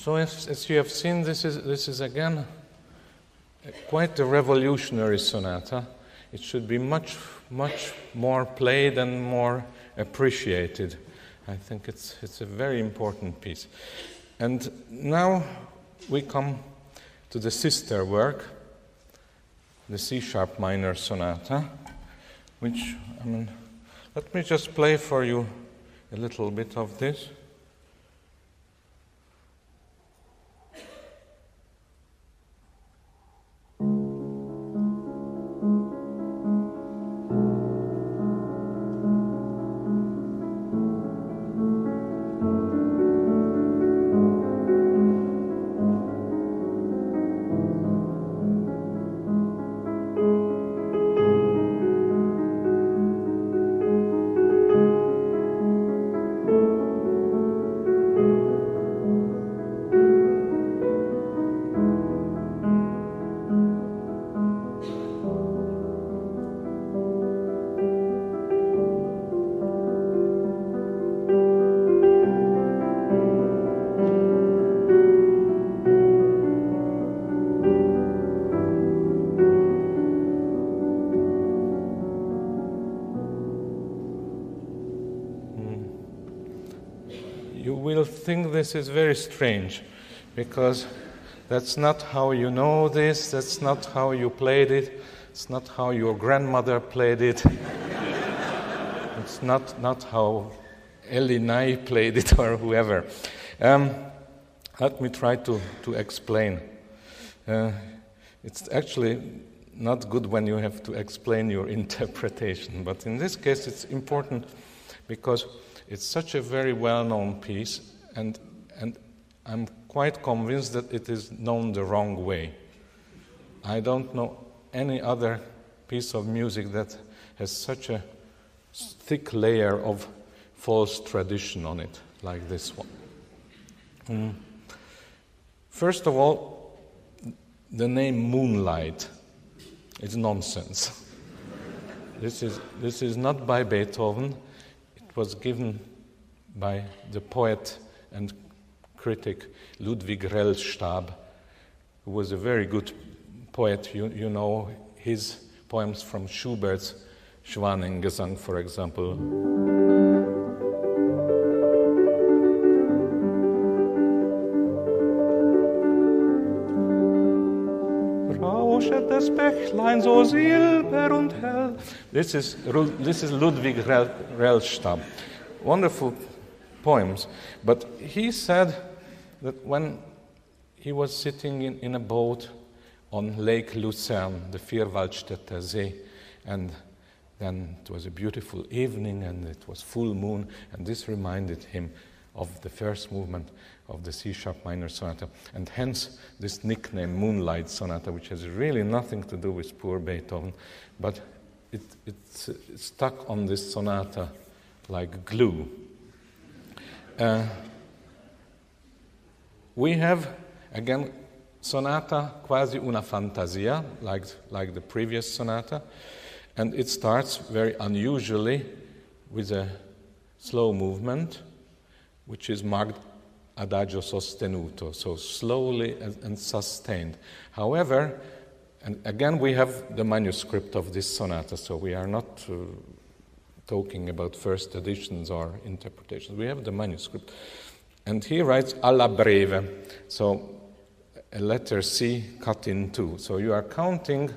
So as you have seen, this is again quite a revolutionary sonata. It should be much more played and more appreciated. I think it's a very important piece. And now we come to the sister work, the C-sharp minor sonata, which, let me just play for you a little bit of this. Think this is very strange, because that's not how you know this, that's not how you played it, it's not how your grandmother played it, it's not how Ellie Nye played it or whoever. Let me try to explain. It's actually not good when you have to explain your interpretation, but in this case it's important because it's such a very well-known piece. And I'm quite convinced that it is known the wrong way. I don't know any other piece of music that has such a thick layer of false tradition on it, like this one. First of all, the name Moonlight is nonsense. This is not by Beethoven. It was given by the poet and critic Ludwig Rellstab, who was a very good poet. You know his poems from Schubert's Schwanengesang, for example. Rauschet das Bächlein so silber und hell. This is Ludwig Rellstab. Wonderful poems, but he said that when he was sitting in a boat on Lake Lucerne, the Vierwaldstätter See, and then it was a beautiful evening and it was full moon, and this reminded him of the first movement of the C-sharp minor sonata, and hence this nickname Moonlight Sonata, which has really nothing to do with poor Beethoven, but it's stuck on this sonata like glue. We have, again, sonata quasi una fantasia, like the previous sonata, and it starts very unusually with a slow movement, which is marked adagio sostenuto, so slowly and sustained. However, and again we have the manuscript of this sonata, so we are not talking about first editions or interpretations. We have the manuscript. And he writes alla breve, so a letter C cut in two. So you are counting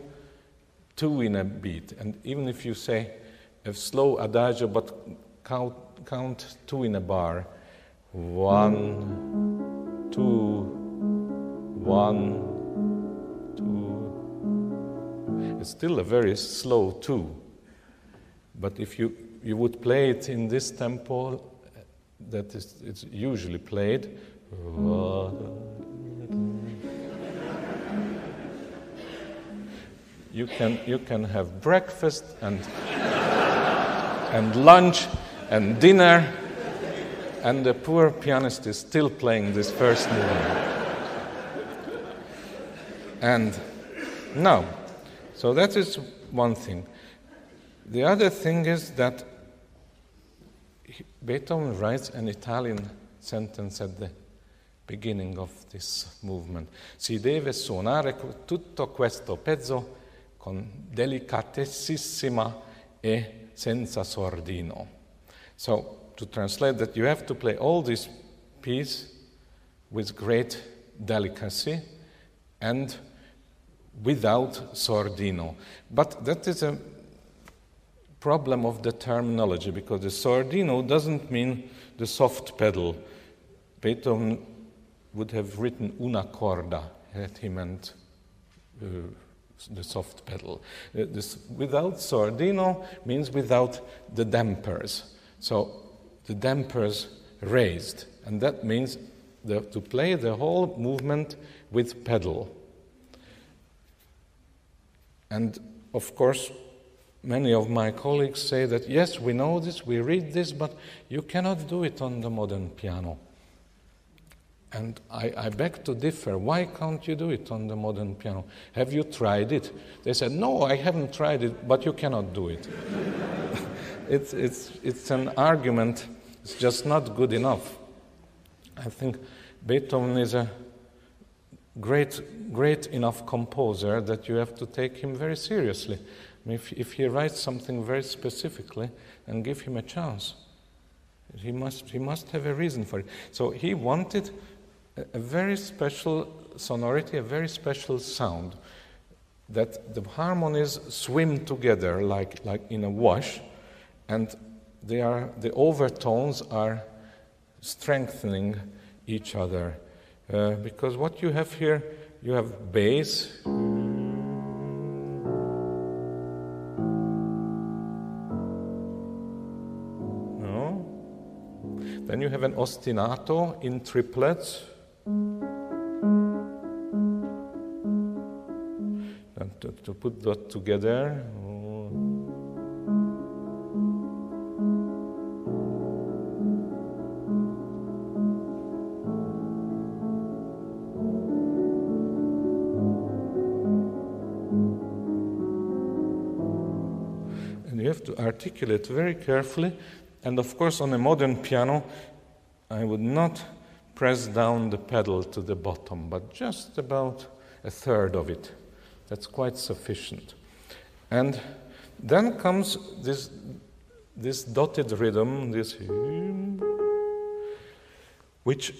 two in a beat. And even if you say a slow adagio, but count two in a bar. 1, 2, 1, 2. It's still a very slow two. But if you would play it in this tempo that it's usually played, you can have breakfast and lunch and dinner, and the poor pianist is still playing this first movement. And now, so that is one thing. The other thing is that Beethoven writes an Italian sentence at the beginning of this movement. Si deve suonare tutto questo pezzo con delicatissima e senza sordino. So, to translate that, you have to play all this piece with great delicacy and without sordino. But that is a problem of the terminology, because the sordino doesn't mean the soft pedal. Beethoven would have written una corda, that he meant the soft pedal. Without sordino means without the dampers. So the dampers raised, and that means to play the whole movement with pedal. And of course, many of my colleagues say that, yes, we know this, we read this, but you cannot do it on the modern piano. And I beg to differ. Why can't you do it on the modern piano? Have you tried it? They said, no, I haven't tried it, but you cannot do it. It's an argument. It's just not good enough. I think Beethoven is a great enough composer that you have to take him very seriously. I mean, if he writes something very specifically, then give him a chance. He must have a reason for it. So he wanted a very special sonority, a very special sound, that the harmonies swim together like in a wash, and the overtones are strengthening each other. Because what you have here, you have bass, then you have an ostinato in triplets. And to put that together. And you have to articulate very carefully. And of course, on a modern piano, I would not press down the pedal to the bottom, but just about a third of it. That's quite sufficient. And then comes this dotted rhythm, which,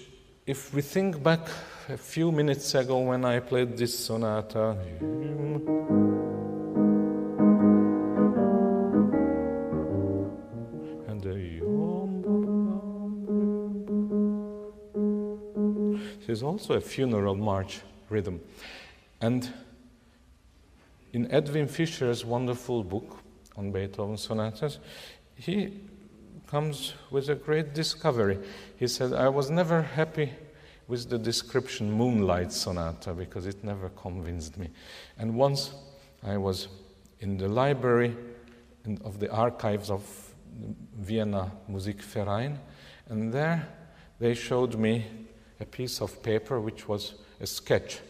if we think back a few minutes ago when I played this sonata, is also a funeral march rhythm. And in Edwin Fischer's wonderful book on Beethoven sonatas, he comes with a great discovery. He said, I was never happy with the description Moonlight Sonata because it never convinced me. And once I was in the library of the archives of Vienna Musikverein, and there they showed me a piece of paper which was a sketch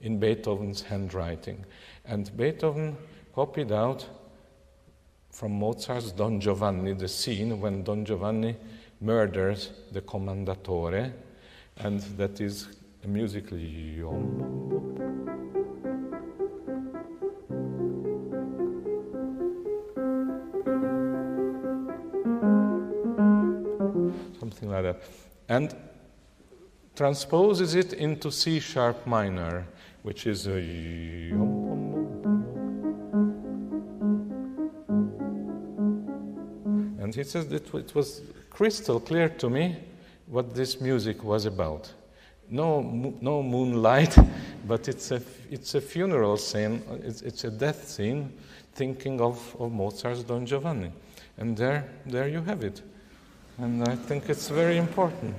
in Beethoven's handwriting. And Beethoven copied out from Mozart's Don Giovanni the scene when Don Giovanni murders the Commendatore, and that is a musical something like that, and transposes it into C sharp minor, which is a and he says that it was crystal clear to me what this music was about. No moonlight, but it's a funeral scene. It's a death scene, thinking of Mozart's Don Giovanni, and there you have it. And I think it's very important.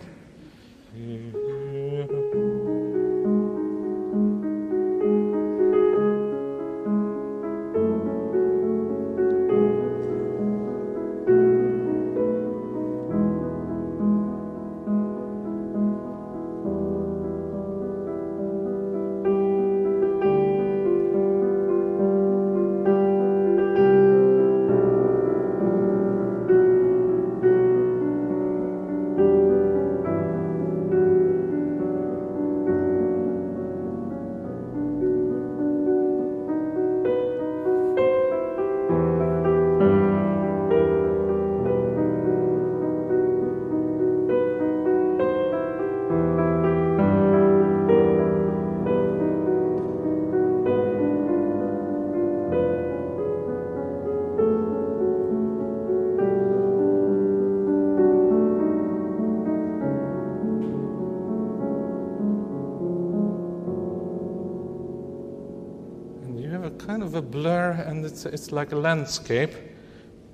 kind of a blur, and it's like a landscape,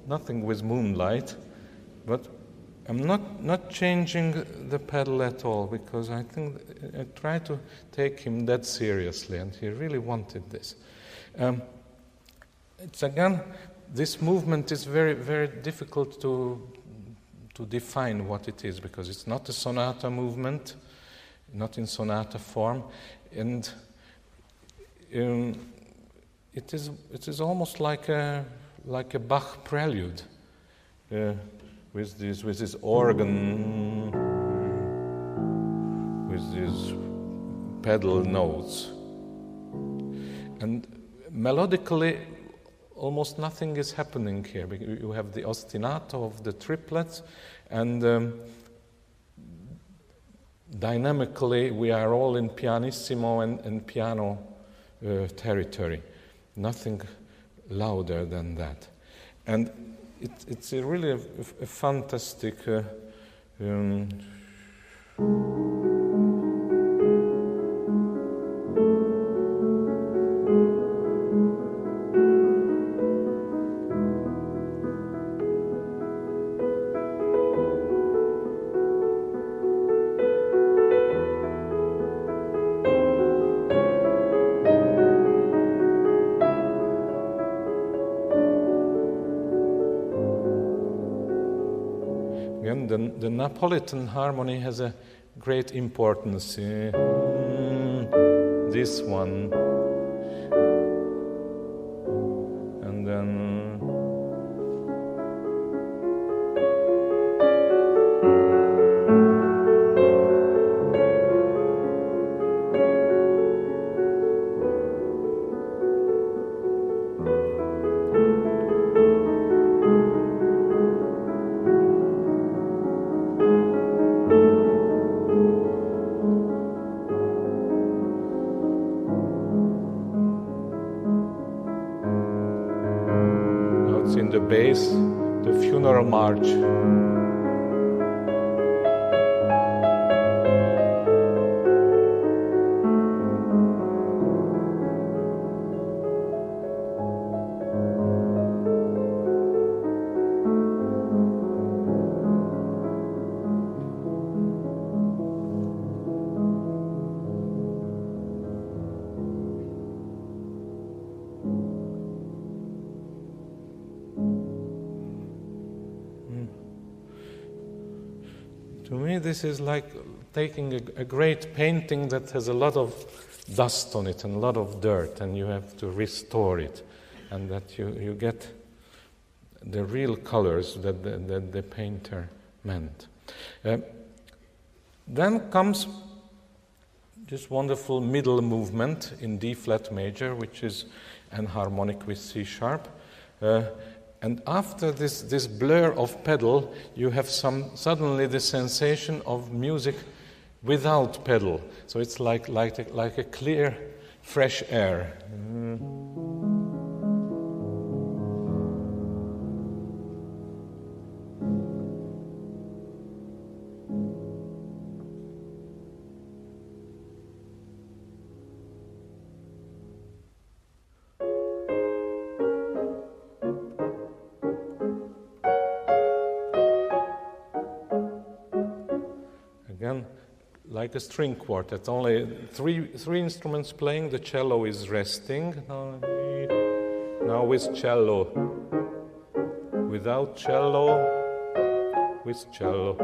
nothing with moonlight, but I'm not changing the pedal at all, because I think I try to take him that seriously, and he really wanted this. It's again, this movement is very, very difficult to define what it is, because it's not a sonata movement, not in sonata form, and it is almost like a Bach prelude with this organ, with these pedal notes, and melodically almost nothing is happening here. You have the ostinato of the triplets, and dynamically we are all in pianissimo and piano territory. Nothing louder than that. And it's really a fantastic the Napolitan harmony has a great importance. This one, and then in the bass, the funeral march. To me, this is like taking a great painting that has a lot of dust on it and a lot of dirt, and you have to restore it, and that you get the real colors that the painter meant. Then comes this wonderful middle movement in D flat major, which is enharmonic with C sharp. And after this blur of pedal, you have suddenly the sensation of music without pedal. So it's like a clear, fresh air. Like a string quartet, only three instruments playing. The cello is resting. Now with cello, without cello, with cello.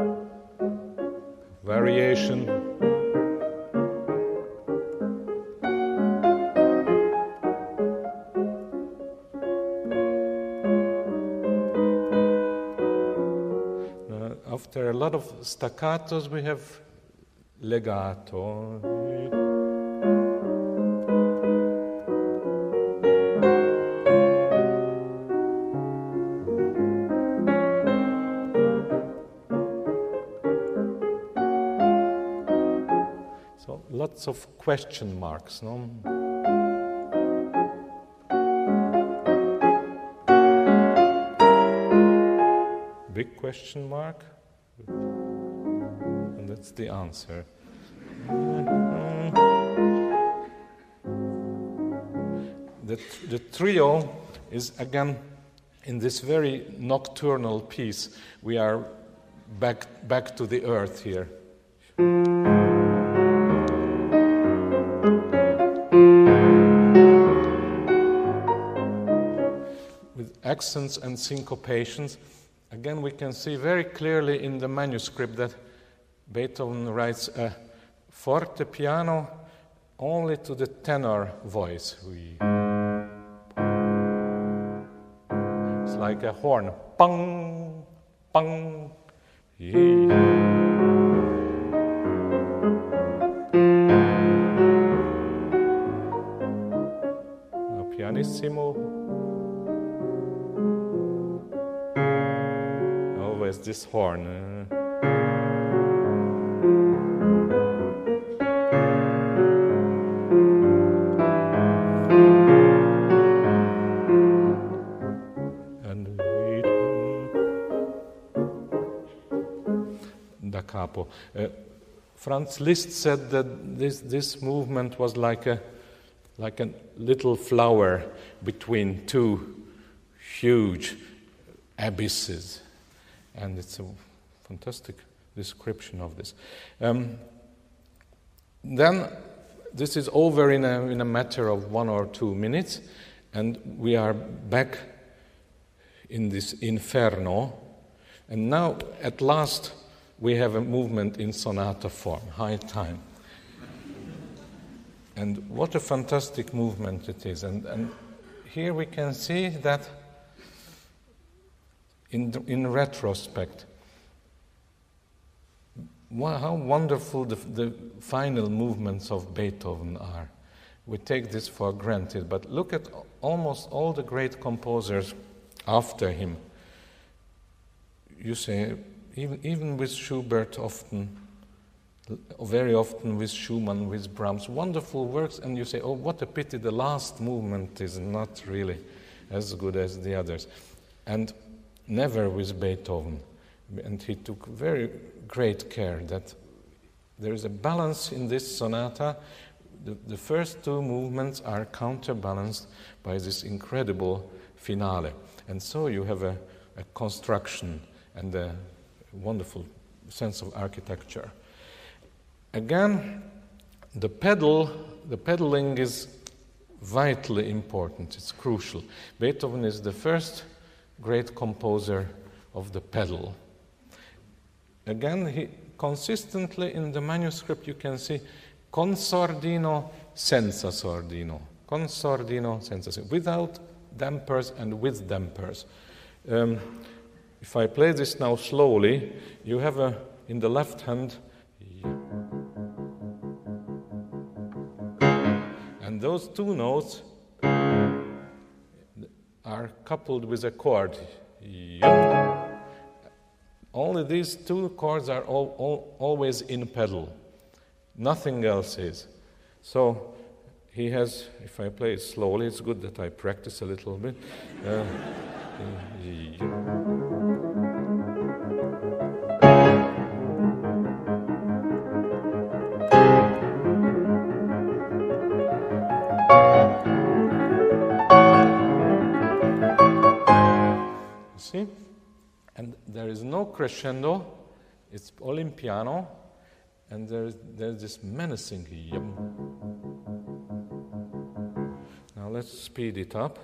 Variation. After a lot of staccatos, we have legato. So lots of question marks, no? Big question mark. And that's the answer. the trio is again in this very nocturnal piece. We are back to the earth here. With accents and syncopations. Again, we can see very clearly in the manuscript that Beethoven writes a forte piano only to the tenor voice. It's like a horn. Pang, pang. No, pianissimo. Always this horn. Capo. Franz Liszt said that this movement was like a little flower between two huge abysses, and it's a fantastic description of this. Then this is over in a matter of 1 or 2 minutes, and we are back in this inferno, and now at last we have a movement in sonata form, high time. And what a fantastic movement it is. And here we can see that in retrospect, how wonderful the final movements of Beethoven are. We take this for granted, but look at almost all the great composers after him. You say, even with Schubert very often with Schumann, with Brahms, wonderful works, and you say, oh, what a pity, the last movement is not really as good as the others. And never with Beethoven. And he took very great care that there is a balance in this sonata. The first 2 movements are counterbalanced by this incredible finale. And so you have a construction and a wonderful sense of architecture. Again, the pedaling is vitally important. It's crucial. Beethoven is the first great composer of the pedal. Again, he consistently in the manuscript you can see con sordino, senza sordino. Con sordino, senza sordino. Without dampers and with dampers. If I play this now slowly, you have in the left hand, and those 2 notes are coupled with a chord. Only these 2 chords are always in pedal. Nothing else is. So he has, if I play it slowly, it's good that I practice a little bit. See? And there is no crescendo, it's all in piano, and there's this menacing yum. Now let's speed it up.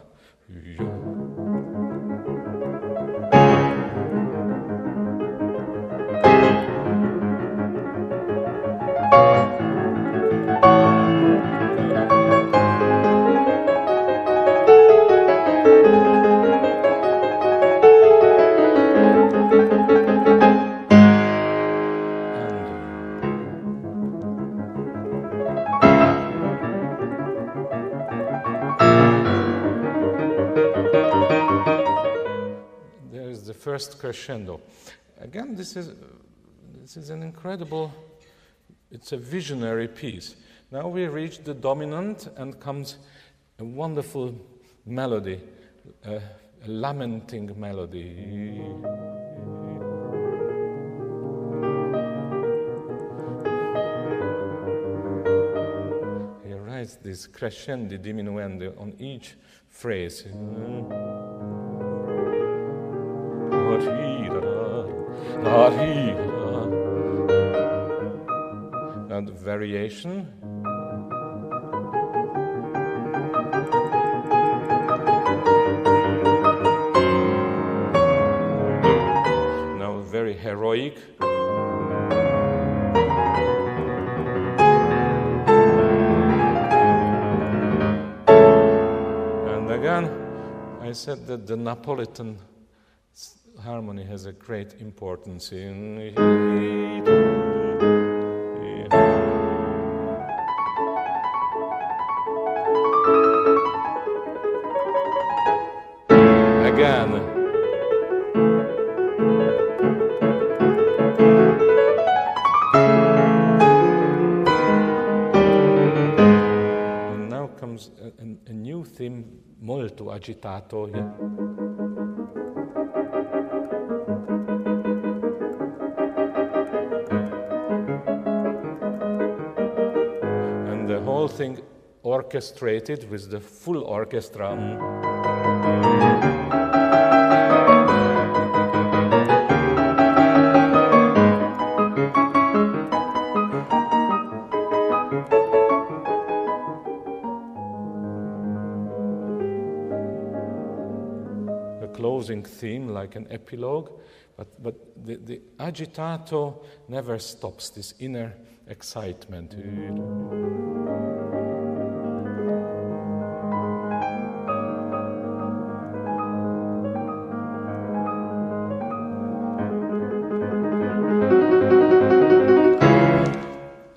First crescendo. Again, this is an incredible, it's a visionary piece. Now we reach the dominant and comes a wonderful melody, a lamenting melody. He writes has this crescendo diminuendo on each phrase. Now the variation. Now very heroic. And again, I said that the Napolitan harmony has a great importance in again. And now comes a new theme, molto agitato here. The whole thing orchestrated with the full orchestra. A closing theme like an epilogue, but the agitato never stops, this inner excitement.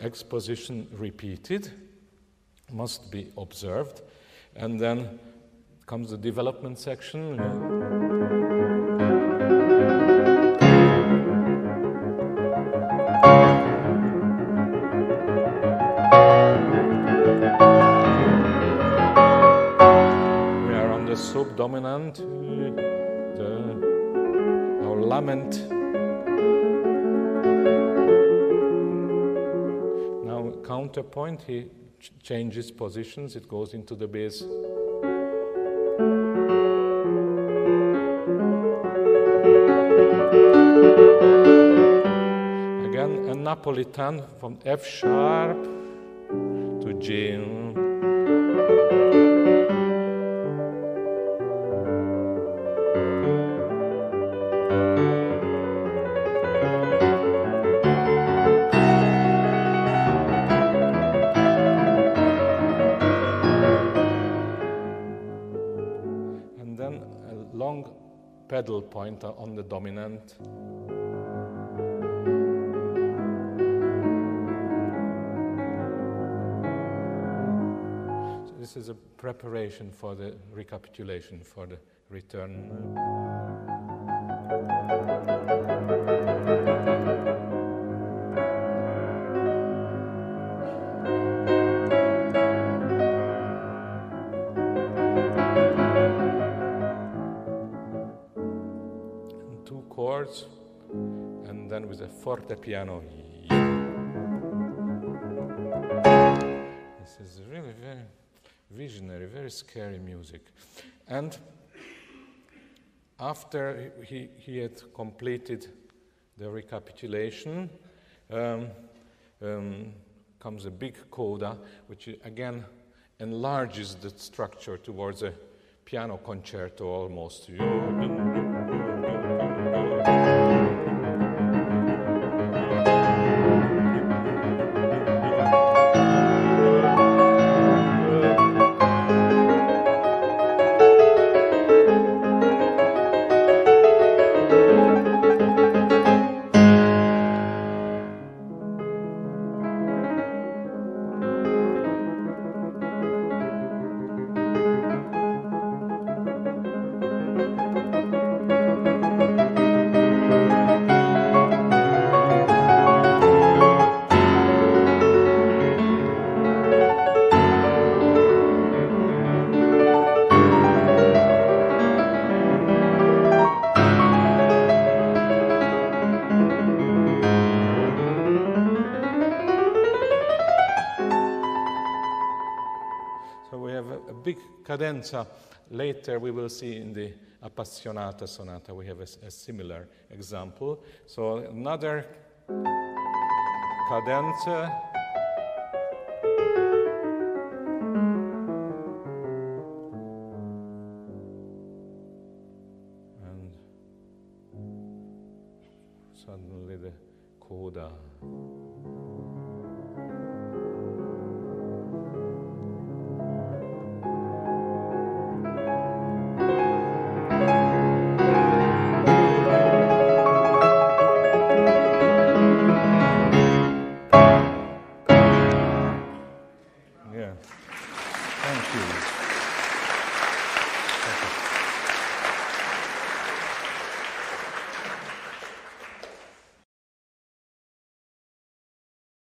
Exposition repeated, must be observed, and then comes the development section. We are on the subdominant, our lament. Counterpoint, he changes positions, it goes into the bass. Again, a Napolitan from F sharp to G. Pedal point on the dominant. So this is a preparation for the recapitulation, for the return. And then with a forte piano. This is really very visionary, very scary music. And after he had completed the recapitulation, comes a big coda, which again enlarges the structure towards a piano concerto almost. cadenza. Later we will see in the Appassionata sonata we have a similar example. So another cadenza. And suddenly the coda.